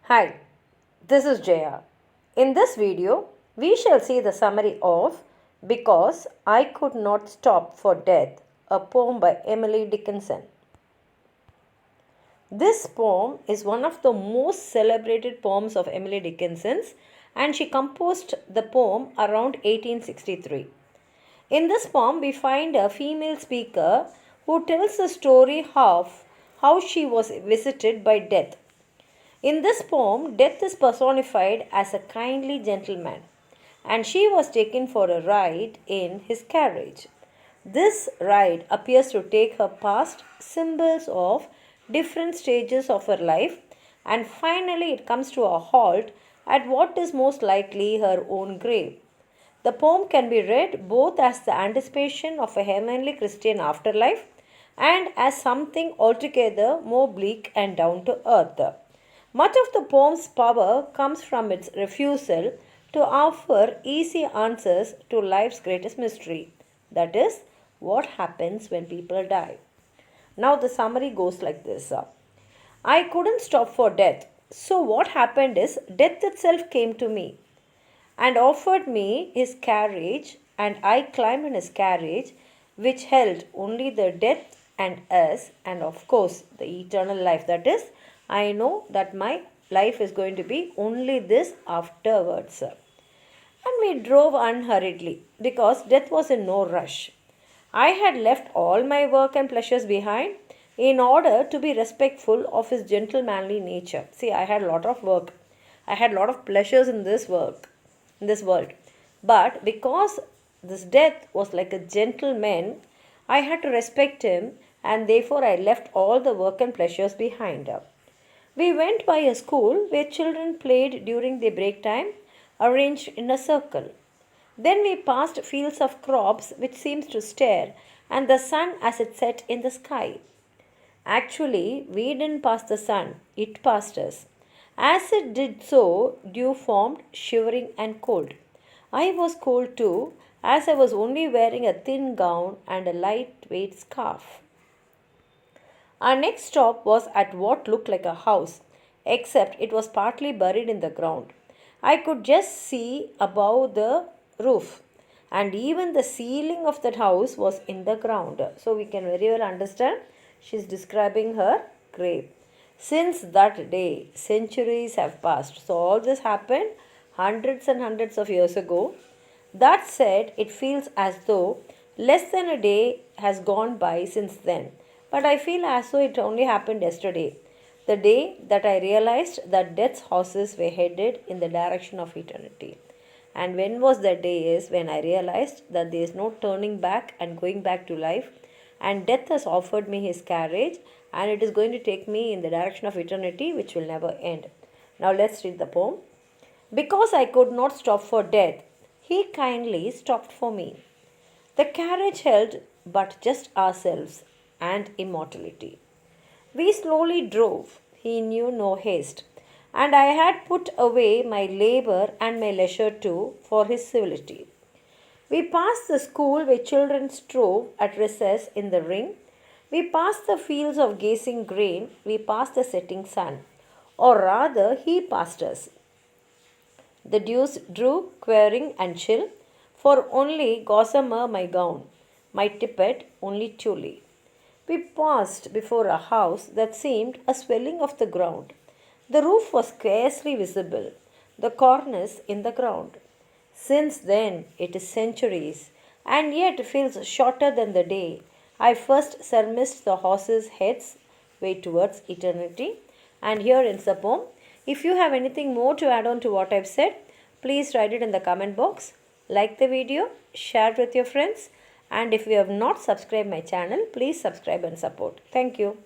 Hi, this is Jaya. In this video, we shall see the summary of Because I Could Not Stop for Death, a poem by Emily Dickinson. This poem is one of the most celebrated poems of Emily Dickinson's, and she composed the poem around 1863. In this poem, we find a female speaker who tells the story of how she was visited by death. In this poem, death is personified as a kindly gentleman, and she was taken for a ride in his carriage. This ride appears to take her past symbols of different stages of her life, and finally it comes to a halt at what is most likely her own grave. The poem can be read both as the anticipation of a heavenly Christian afterlife and as something altogether more bleak and down to earth. Much of the poem's power comes from its refusal to offer easy answers to life's greatest mystery, that is, what happens when people die. Now, the summary goes like this. I couldn't stop for death. So, what happened is, death itself came to me and offered me his carriage, and I climbed in his carriage, which held only the death and us, and of course, the eternal life. That is, I know that my life is going to be only this afterwards. And we drove unhurriedly because death was in no rush. I had left all my work and pleasures behind in order to be respectful of his gentlemanly nature. See, I had a lot of work. I had a lot of pleasures in this world. But because this death was like a gentleman, I had to respect him, and therefore I left all the work and pleasures behind. We went by a school where children played during their break time, arranged in a circle. Then we passed fields of crops which seemed to stare, and the sun as it set in the sky. Actually, we didn't pass the sun, it passed us. As it did so, dew formed, shivering and cold. I was cold too, as I was only wearing a thin gown and a lightweight scarf. Our next stop was at what looked like a house, except it was partly buried in the ground. I could just see above the roof, and even the ceiling of that house was in the ground. So we can very well understand she is describing her grave. Since that day, centuries have passed. So all this happened hundreds and hundreds of years ago. That said, it feels as though less than a day has gone by since then. But I feel as though it only happened yesterday, the day that I realized that death's horses were headed in the direction of eternity. And when was that day is when I realized that there is no turning back and going back to life, and death has offered me his carriage, and it is going to take me in the direction of eternity which will never end. Now let's read the poem. Because I could not stop for death, he kindly stopped for me. The carriage held but just ourselves and immortality. We slowly drove, he knew no haste, and I had put away my labor and my leisure too for his civility. We passed the school where children strove at recess in the ring. We passed the fields of gazing grain. We passed the setting sun, or rather, he passed us. The dews drew queering and chill, for only gossamer my gown, my tippet only tully. We paused before a house that seemed a swelling of the ground. The roof was scarcely visible, the cornice in the ground. Since then, it is centuries, and yet feels shorter than the day I first surmised the horses' heads way towards eternity. And here ends the poem. If you have anything more to add on to what I've said, please write it in the comment box. Like the video, share it with your friends, and if you have not subscribed my channel, please subscribe and support. Thank you.